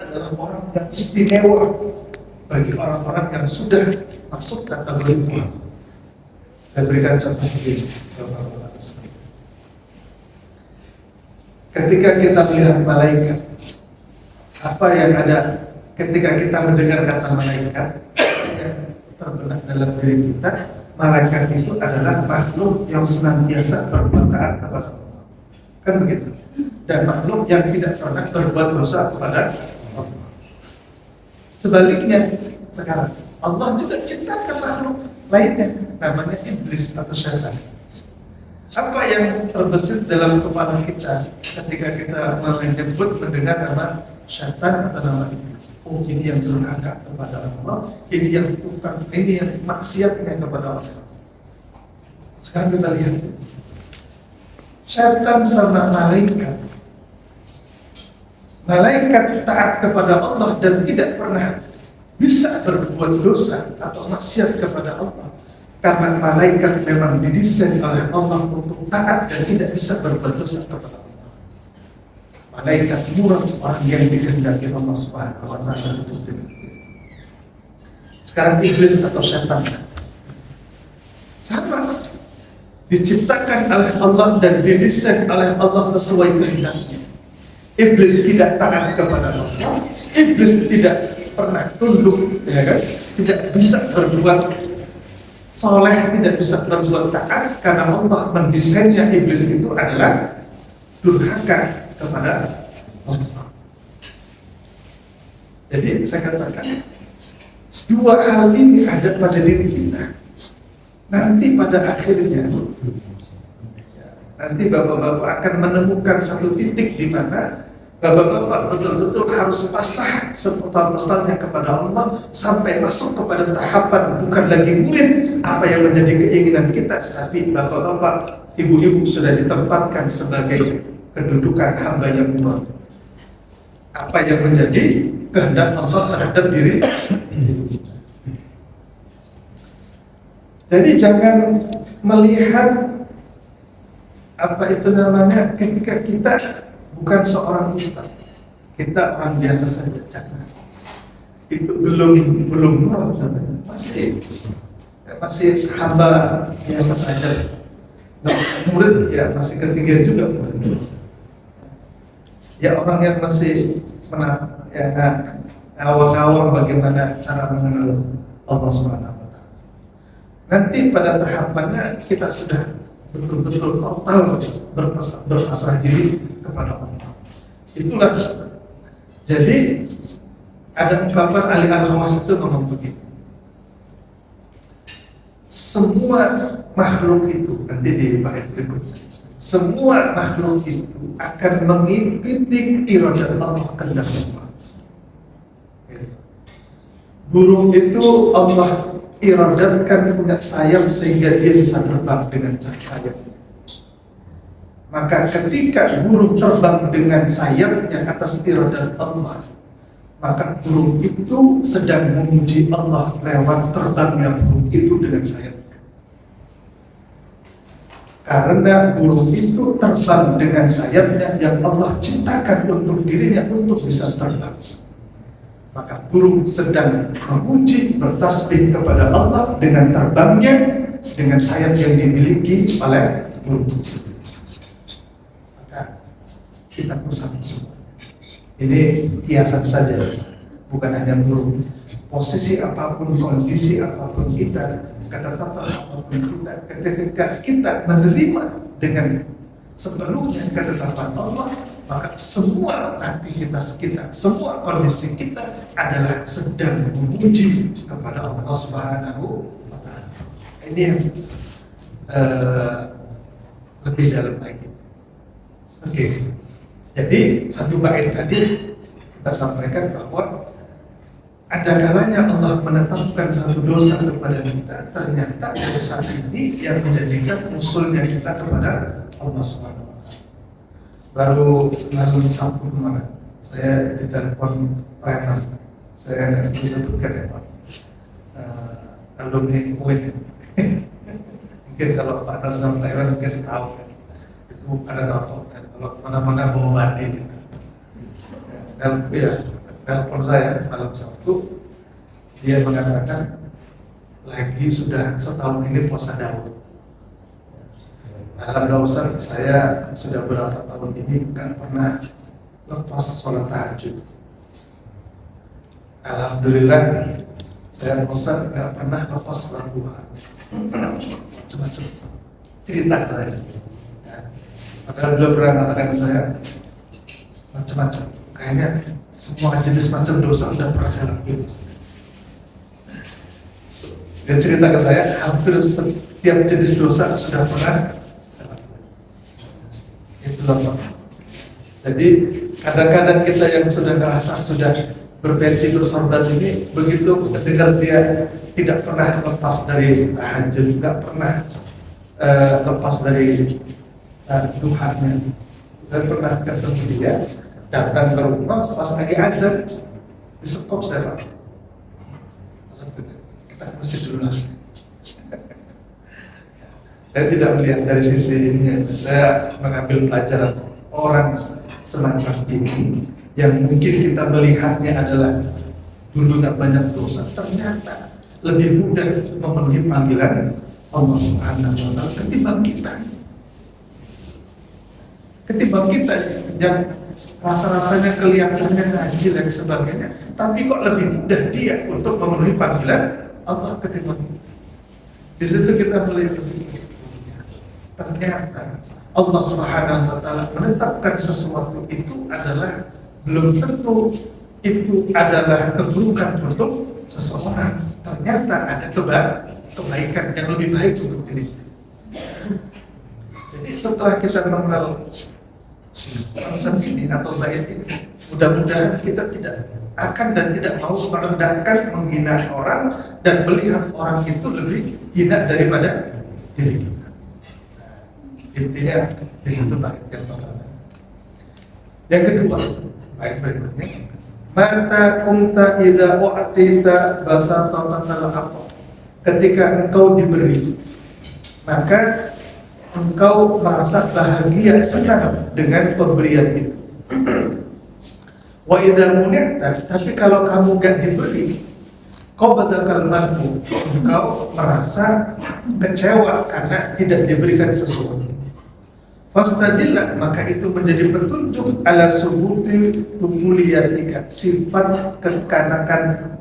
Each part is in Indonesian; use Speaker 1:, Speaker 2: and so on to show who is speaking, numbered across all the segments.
Speaker 1: adalah orang yang istimewa bagi orang-orang yang sudah masuk kategori mu'min. Saya berikan contoh begini. Ketika kita melihat malaikat, apa yang ada ketika kita mendengar kata malaikat yang terbenak dalam diri kita, malaikat itu adalah makhluk yang senantiasa berbuat taat kepada Allah. Kan begitu? Dan makhluk yang tidak pernah berbuat dosa kepada Allah. Sebaliknya sekarang Allah juga ciptakan makhluk lainnya, namanya iblis atau syaitan. Apa yang terbesit dalam kepala kita ketika kita mendengar nama syaitan atau nama iblis? Oh, ini yang durhaka kepada Allah, ini yang bukan, ini yang maksiatnya kepada Allah. Sekarang kita lihat syaitan sama malaikat. Malaikat taat kepada Allah dan tidak pernah bisa berbuat dosa atau maksiat kepada Allah. Karena malaikat memang didesain oleh Allah untuk taat dan tidak bisa berbuat dosa kepada Allah. Malaikat murah orang yang dikehendaki Allah Subhanahu wa Ta'ala. Sekarang iblis atau syaitan sama, diciptakan oleh Allah dan didesain oleh Allah sesuai kehendaknya. Iblis tidak taat kepada Allah, iblis tidak pernah tunduk, ya kan? Tidak bisa berbuat soleh, tidak bisa berbuat taat karena Allah mendesainnya iblis itu adalah durhaka kepada Allah. Jadi saya katakan dua hal ini ada pada diri kita. Nanti pada akhirnya nanti bapak-bapak akan menemukan satu titik di mana bapak-bapak betul-betul harus pasrah setotal-totalnya kepada Allah sampai masuk kepada tahapan bukan lagi murid apa yang menjadi keinginan kita, tapi bapak-bapak, ibu-ibu sudah ditempatkan sebagai kedudukan hamba yang murah. Apa yang menjadi kehendak Allah terhadap diri. Jadi jangan melihat apa itu namanya ketika kita bukan seorang ustaz, kita orang biasa saja. Jangan. Itu belum murad, masih hamba biasa saja. Murid ya masih ketiga juga murid. Ya orang yang masih awal-awal bagaimana cara mengenal Allah Subhanahu wa Ta'ala. Nanti pada tahapannya kita sudah betul-betul total berpasrah diri kepada Allah. Itulah. Jadi ada ungkapan Ali Al-Khawas itu ngomong begini. Semua makhluk itu nanti di bait berikutnya. Semua makhluk itu akan mengikuti iradah Allah, kehendak Allah. Burung itu Allah iradatkan punya sayap sehingga dia bisa terbang dengan sayap. Maka ketika burung terbang dengan sayapnya atas iradat Allah, maka burung itu sedang memuji Allah lewat terbangnya burung itu dengan sayapnya. Karena burung itu terbang dengan sayapnya yang Allah ciptakan untuk dirinya untuk bisa terbang. Maka burung sedang memuji, bertasbih kepada Allah dengan terbangnya, dengan sayap yang dimiliki oleh burung tersebut. Maka kita bersama semua. Ini kiasan saja, bukan hanya burung. Posisi apapun, kondisi apapun kita, kata-kata apapun kita, ketika kita menerima dengan sepenuhnya ketetapan Allah, maka semua aktivitas kita, semua kondisi kita adalah sedang memuji kepada Allah Subhanahu wa Ta'ala. Ini yang lebih dalam lagi. Oke. Jadi satu bait tadi kita sampaikan bahwa ada kalanya Allah menetapkan satu dosa kepada kita, ternyata dosa ini yang menjadikan usulnya kita kepada Allah Subhanahu wa Ta'ala. Baru Sabtu kemarin saya ditelepon preman, saya akan sebutkan ya Pak, alumni UIN. Mungkin kalau Pak Nasram Thailand mungkin tahu kan, itu ada telepon kan, kalau mana-mana bawa badi gitu. Dan ya telepon saya malam Sabtu, dia mengatakan lagi sudah setahun ini puasa Daud. Alhamdulillah Ustaz, saya sudah berapa tahun ini nggak pernah lepas sholat tahajud. Alhamdulillah saya Ustaz nggak pernah lepas sholat duha. Macam-macam cerita saya. Ya. Padahal beliau pernah mengatakan ke saya macam-macam. Kayaknya semua jenis macam dosa sudah pernah saya lakukan. Dia cerita ke saya hampir setiap jenis dosa sudah pernah saya lakukan. Itulah Pak. Jadi kadang-kadang kita yang sudah ngerasa sudah berpensi bersorban ini, begitu dengar dia tidak pernah lepas dari tahajud, nggak pernah lepas dari duhanya. Saya pernah ketemu dia datang ke rumah pas lagi azan, di stop saya Pak. Kita mesti dulu lah. Saya tidak melihat dari sisi ini, saya mengambil pelajaran orang semacam ini yang mungkin kita melihatnya adalah dulu nggak banyak dosa, ternyata lebih mudah memenuhi panggilan Allah Subhanahu wa Ta'ala ketimbang kita yang rasa-rasanya kelihatannya ngaji dan sebagainya, tapi kok lebih mudah dia untuk memenuhi panggilan Allah ketimbang kita. Di situ kita melihat ternyata Allah Subhanahu wa Ta'ala menetapkan sesuatu itu adalah belum tentu itu adalah keburukan untuk seseorang. Ternyata ada kebaikan yang lebih baik untuk diri. Jadi setelah kita mengenal konsep ini atau bait ini, mudah-mudahan kita tidak akan dan tidak mau merendahkan, menghina orang dan melihat orang itu lebih hina daripada diri kita. Intinya di situ bait yang pertama. Yang kedua, bait berikutnya, mata kunta idza u'tita basata apa. Ketika engkau diberi, maka engkau merasa bahagia, senang dengan pemberian itu. Wa idza munita, tapi kalau kamu gak diberi, kau badakal manhu, engkau merasa kecewa karena tidak diberikan sesuatu. Fastadillah, maka itu menjadi petunjuk ala subuti tufuliyatika, sifat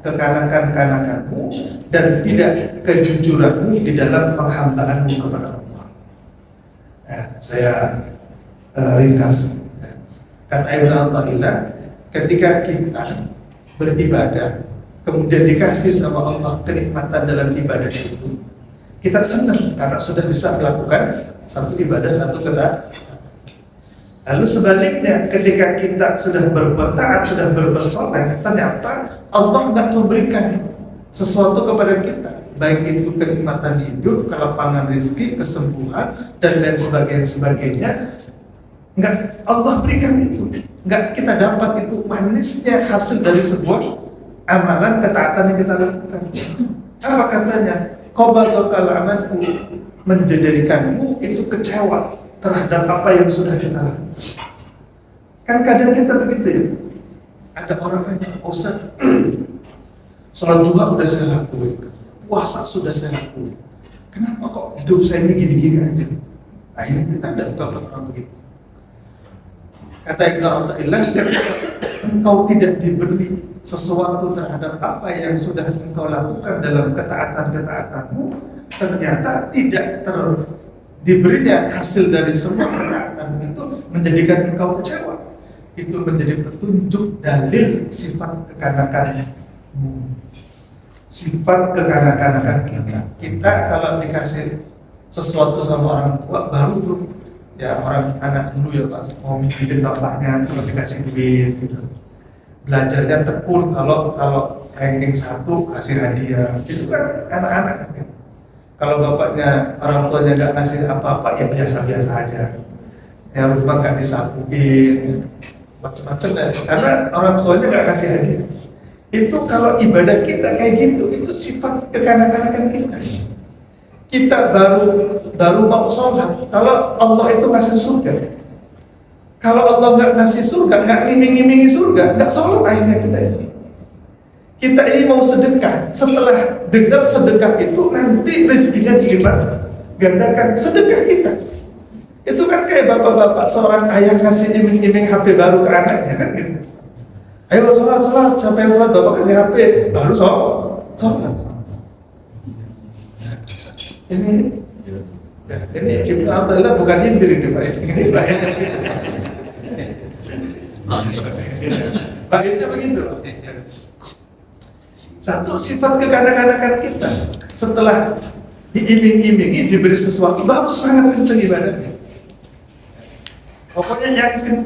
Speaker 1: kekanakanmu dan tidak kejujuranmu di dalam penghambaanmu kepada Allah. Saya ringkas. Kata Ibnu Athaillah, ketika kita beribadah kemudian dikasih sama Allah kenikmatan dalam ibadah itu, kita senang karena sudah bisa melakukan satu ibadah, satu ketaatan. Lalu sebaliknya, ketika kita sudah berbuat taat, sudah berbuat soleh, ternyata Allah nggak memberikan sesuatu kepada kita, baik itu kenikmatan hidup, kelapangan rezeki, kesembuhan, dan lain sebagainya. Nggak Allah berikan itu, nggak kita dapat itu manisnya hasil dari sebuah amalan ketaatan yang kita lakukan. Apa katanya? Qobadokal amanku, menjadikanmu itu kecewa terhadap apa yang sudah kita lakukan. Kan kadang kita begitu ya. Ada orang yang Ustaz, sholat duha udah saya lakuin, puasa sudah saya lakuin, kenapa kok hidup saya ini gini-gini aja? Nah ini kita ada orang begitu. Kata Ibnu Athaillah, engkau tidak diberi sesuatu terhadap apa yang sudah engkau lakukan dalam ketaatan-ketaatanmu, ternyata tidak diberinya hasil dari semua ketaatan itu menjadikan engkau kecewa. Itu menjadi petunjuk dalil sifat kekanakanmu, sifat kekanak-kanakan kita. Kita kalau dikasih sesuatu sama orang tua baru ya, orang anak dulu ya Pak, mau mikirin bapaknya kalau dikasih duit gitu. Belajarnya tekun, kalau ranking 1 kasih hadiah, itu kan anak-anak gitu. Kalau bapaknya, orang tuanya nggak kasih apa-apa, ya biasa-biasa aja. Ya rumah nggak disapuin, macam-macam ya. Karena orang tuanya nggak kasih hadiah. Itu kalau ibadah kita kayak gitu, itu sifat kekanak-kanakan kita. Kita baru mau sholat, kalau Allah itu ngasih surga, Kalau Allah nggak ngasih surga, nggak ngiming-ngimingi surga, nggak sholat akhirnya kita ini. Kita ini mau sedekah, setelah dengar sedekah itu nanti rezekinya dilipat gandakan sedekah kita. Itu kan kayak bapak-bapak seorang ayah kasih iming-iming HP baru ke anaknya kan gitu. Ayo sholat, siapa yang sholat, bapak kasih HP baru sholat. Ini Ibnu Athaillah bukan nyindir ini Pak. Ini Baiknya begitu. Satu sifat kekanak-kanakan kita setelah diiming-imingi diberi sesuatu baru semangat kenceng ibadahnya. Pokoknya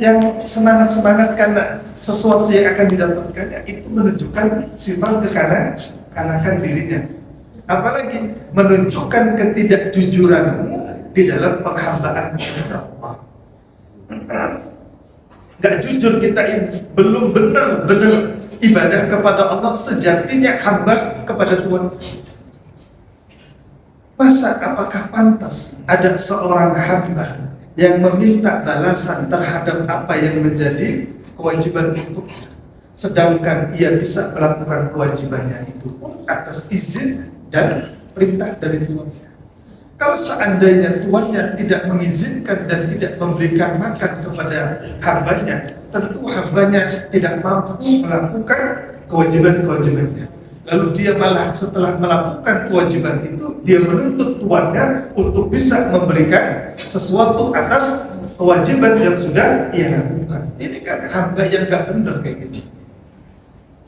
Speaker 1: yang semangat karena sesuatu yang akan didapatkannya itu menunjukkan sifat kekanak-kanakan dirinya. Apalagi menunjukkan ketidakjujuranmu di dalam penghambaan kepada Allah. Gak jujur kita ini, belum benar-benar ibadah kepada Allah sejatinya hamba kepada Tuhan. Masa apakah pantas ada seorang hamba yang meminta balasan terhadap apa yang menjadi kewajiban untuknya, sedangkan ia bisa melakukan kewajibannya itu atas izin dan perintah dari Tuhannya? Kalau seandainya Tuhannya tidak mengizinkan dan tidak memberikan makan kepada hambanya, tentu hambanya tidak mampu melakukan kewajiban-kewajibannya. Lalu dia malah setelah melakukan kewajiban itu, dia menuntut Tuhannya untuk bisa memberikan sesuatu atas kewajiban yang sudah ia lakukan. Ini kan hamba yang gak benar kayak gitu.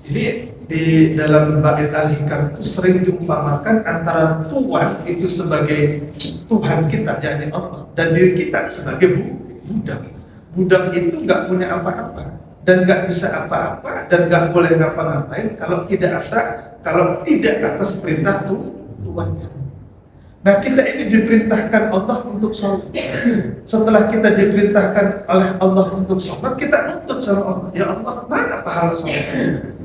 Speaker 1: Jadi di dalam bait Al-Hikam itu sering diumpamakan antara Tuhan itu sebagai Tuhan kita, yakni Allah, dan diri kita sebagai budak. Budak itu nggak punya apa-apa dan nggak bisa apa-apa dan nggak boleh ngapa-ngapain kalau tidak atas perintah Tuhannya. Nah, kita ini diperintahkan Allah untuk sholat. Setelah kita diperintahkan oleh Allah untuk sholat, kita nuntut sama Allah, ya Allah, mana pahala sholatnya?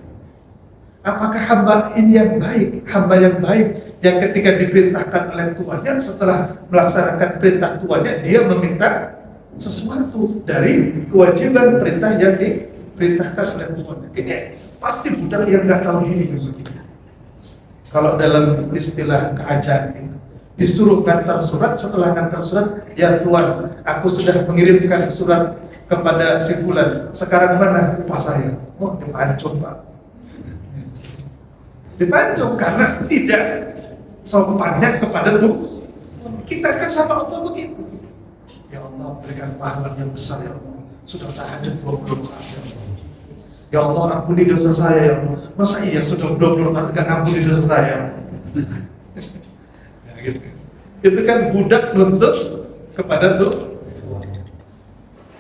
Speaker 1: Apakah hamba ini yang baik, hamba yang baik yang ketika diperintahkan oleh Tuhannya, setelah melaksanakan perintah Tuhannya, dia meminta sesuatu dari kewajiban perintah yang diperintahkan oleh Tuhannya? Ini pasti budak yang nggak tahu diri begitu. Kalau dalam istilah kerajaan itu disuruh ngantar surat, setelah ngantar surat, ya Tuhan, aku sudah mengirimkan surat kepada si fulan, sekarang mana upah saya? Oh, dipancung Pak. Dipancung karena tidak sopannya kepada Tuhan. Kita kan sama Allah begitu. Ya Allah, berikan pahala yang besar ya Allah. Sudah tahajud 20 rakaat ya Allah. Ya Allah, ampuni dosa saya ya Allah. Masa iya sudah 20 rakaat enggak ampuni dosa saya? Ya, gitu. Itu kan budak nuntut kepada Tuhan.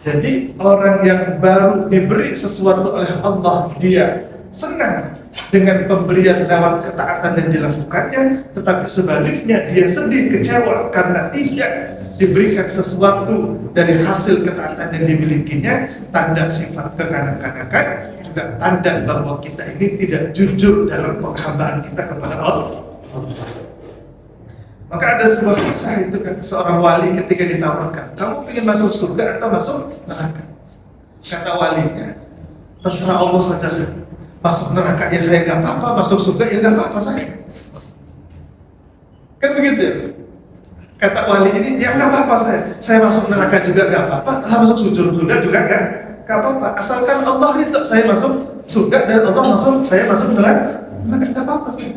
Speaker 1: Jadi orang yang baru diberi sesuatu oleh Allah, dia senang dengan pemberian lewat ketaatan yang dilakukannya, tetapi sebaliknya dia sedih, kecewa karena tidak diberikan sesuatu dari hasil ketaatan yang dimilikinya. Tanda sifat kekanak-kanakan, juga tanda bahwa kita ini tidak jujur dalam penghambaan kita kepada Allah. Maka ada sebuah kisah itu kan, seorang wali ketika ditawarkan, kamu ingin masuk surga atau masuk neraka? Kata walinya, terserah Allah saja. Masuk neraka ya saya nggak apa-apa, masuk surga ya nggak apa-apa saya. Kan begitu ya? Kata wali ini, ya nggak apa-apa saya masuk neraka juga nggak apa-apa, saya masuk surga juga nggak apa-apa. Asalkan Allah ridho saya masuk surga dan Allah saya masuk neraka nggak apa-apa saya.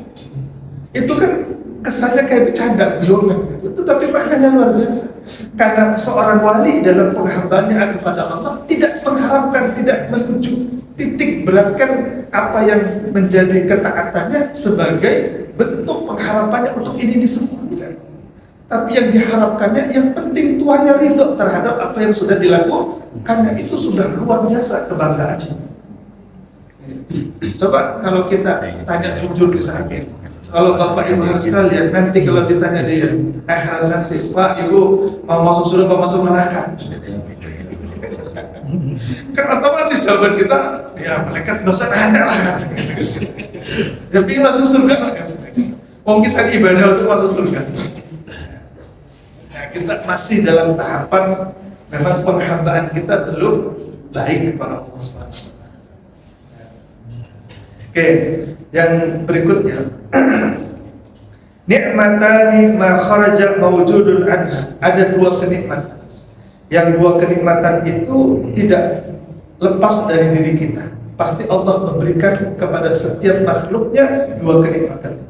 Speaker 1: Itu kan kesannya kayak bercanda, belum itu, tapi maknanya luar biasa. Karena seorang wali dalam penghambaannya kepada Allah tidak mengharapkan, tidak menuju titik beratkan apa yang menjadi ketaatannya sebagai bentuk pengharapannya untuk ini disempurnakan. Tapi yang diharapkannya, yang penting Tuhannya ridho terhadap apa yang sudah dilakukannya, itu sudah luar biasa kebanggaan. Coba kalau kita tanya jujur di saat ini, kalau Bapak Ibu harus sekalian, nanti kalau ditanya di akhirat nanti, Pak Ibu mau masuk surga mau masuk neraka? Kan otomatis jawaban kita, ya malaikat dosa nanya lah. Tapi masuk surga kan? Mau kita ibadah untuk masuk surga. Nah, kita masih dalam tahapan memang penghambaan kita belum baik kepada Allah SWT. Oke, yang berikutnya nikmatani ma kharaja mawjudun anha. Ada dua kenikmatan. Yang dua kenikmatan itu tidak lepas dari diri kita. Pasti Allah memberikan kepada setiap makhluknya dua kenikmatan.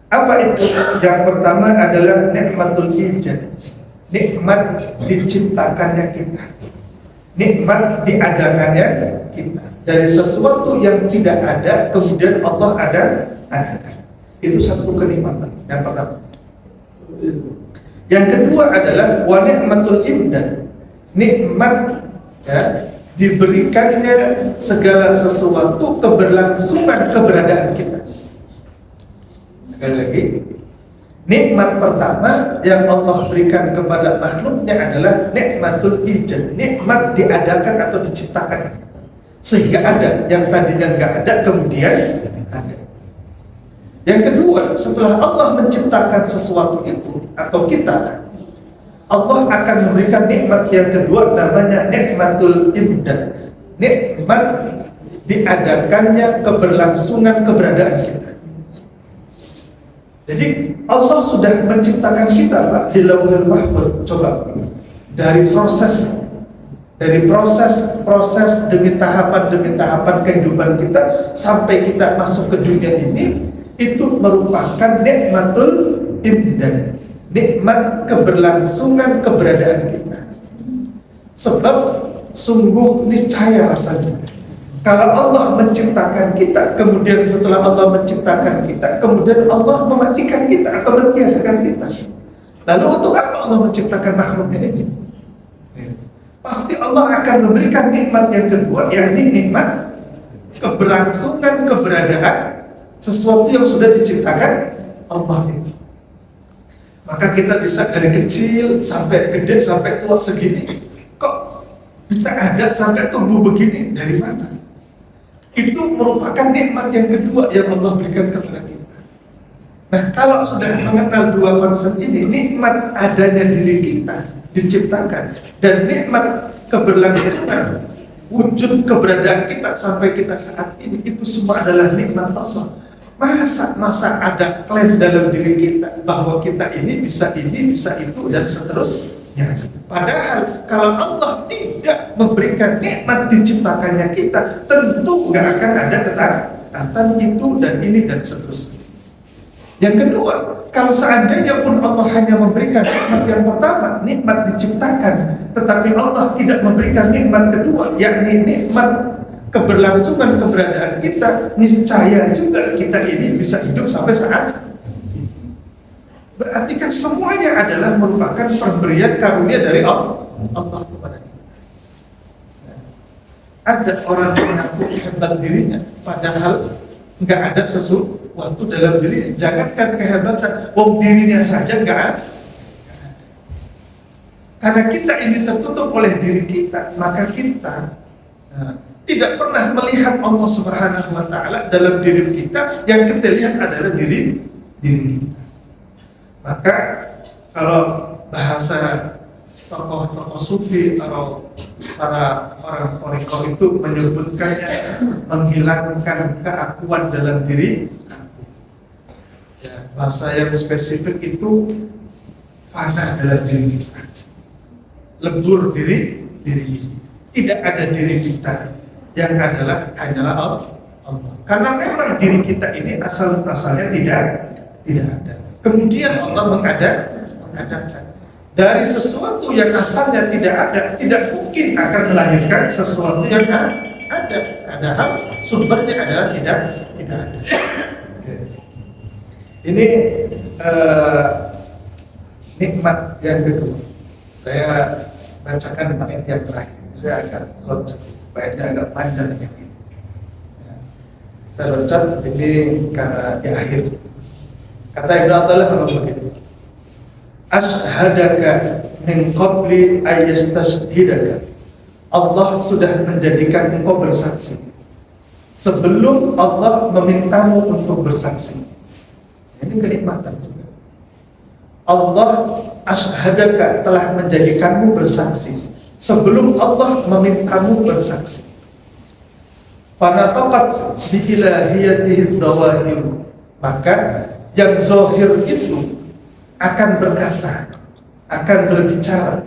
Speaker 1: Apa itu? Yang pertama adalah nikmatul ijad. Nikmat diciptakannya kita. Nikmat diadakannya kita. Dari sesuatu yang tidak ada, kemudian Allah adakan. Itu satu kenikmatan yang pertama. Yang kedua adalah wa ni'matul imdad. Nikmat ya, diberikannya segala sesuatu keberlangsungan keberadaan kita. Sekali lagi, nikmat pertama yang Allah berikan kepada makhluknya adalah nikmatul ijad. Nikmat diadakan atau diciptakan sehingga ada yang tadinya nggak ada kemudian ada. Yang kedua, setelah Allah menciptakan sesuatu itu atau kita, Allah akan memberikan nikmat yang kedua namanya nikmatul imdad. Nikmat diadakannya keberlangsungan keberadaan kita. Jadi Allah sudah menciptakan kita, Pak, di Lauhul Mahfuz. Coba dari proses demi tahapan kehidupan kita sampai kita masuk ke dunia ini, itu merupakan nikmatul imdad, nikmat keberlangsungan keberadaan kita. Sebab sungguh niscaya rasanya kalau Allah menciptakan kita, kemudian setelah Allah menciptakan kita, kemudian Allah mematikan kita atau mentiadakan kita, lalu untuk apa Allah menciptakan makhluknya ini? Pasti Allah akan memberikan nikmat yang kedua, yakni nikmat keberlangsungan keberadaan sesuatu yang sudah diciptakan Allah ini. Maka kita bisa dari kecil sampai gede sampai tua segini, kok bisa ada sampai tumbuh begini, dari mana? Itu merupakan nikmat yang kedua yang Allah berikan kepada kita. Nah, kalau sudah mengenal dua konsep ini, nikmat adanya diri kita diciptakan dan nikmat keberlangsungan wujud keberadaan kita sampai kita saat ini, itu semua adalah nikmat Allah. Masa ada klaim dalam diri kita bahwa kita ini, bisa itu, dan seterusnya. Padahal kalau Allah tidak memberikan nikmat diciptakannya kita, tentu nggak akan ada ketaatan itu dan ini dan seterusnya. Yang kedua, kalau seandainya pun Allah hanya memberikan nikmat yang pertama, nikmat diciptakan, tetapi Allah tidak memberikan nikmat kedua, yakni nikmat keberlangsungan keberadaan kita, niscaya juga kita ini bisa hidup sampai saat ini. Berarti kan semuanya adalah merupakan pemberian karunia dari Allah kepada kita. Ada orang yang mengaku hebat dirinya, padahal nggak ada sesuatu dalam diri. Jangankan kehebatan, dirinya saja nggak ada. Karena kita ini tertutup oleh diri kita, maka kita tidak pernah melihat Allah Subhanahu wa Ta'ala dalam diri kita. Yang kita lihat adalah diri kita. Maka kalau bahasa tokoh-tokoh sufi atau para orang thariqah itu menyebutkannya menghilangkan keakuan dalam diri. Bahasa yang spesifik itu fana dalam diri kita, lebur diri kita. Tidak ada diri kita, yang adalah hanyalah Allah. Karena memang diri kita ini asalnya tidak ada. Kemudian Allah mengadakan dari sesuatu yang asalnya tidak ada, tidak mungkin akan melahirkan sesuatu yang ada. Padahal sumbernya adalah tidak ada. Ini nikmat yang kedua. Saya bacakan bait yang terakhir. Saya akan loncat. Baiknya agak panjang ini. Saya loncat ini karena di akhir. Kata Ibnu Athaillah kalau begini, Ashhadaka min qabli ayyastashhidaka. Allah sudah menjadikan engkau bersaksi sebelum Allah memintamu untuk bersaksi. Ini kenikmatan juga. Allah asyhadaka, telah menjadikanmu bersaksi sebelum Allah memintamu bersaksi. Fanataqat bi ilahiyatihi dzawahir, maka yang zahir itu akan berkata, akan berbicara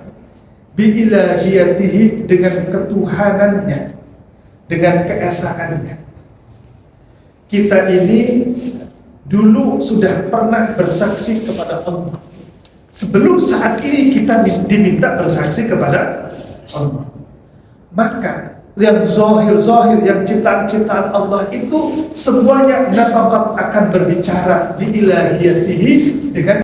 Speaker 1: bi ilahiyatihi, dengan ketuhanannya, dengan keesaannya. Kita ini dulu sudah pernah bersaksi kepada Allah sebelum saat ini kita diminta bersaksi kepada Allah. Maka yang zahir-zahir, yang ciptaan-ciptaan Allah itu semuanya nataqat, akan berbicara bi ilahiyatihi, dengan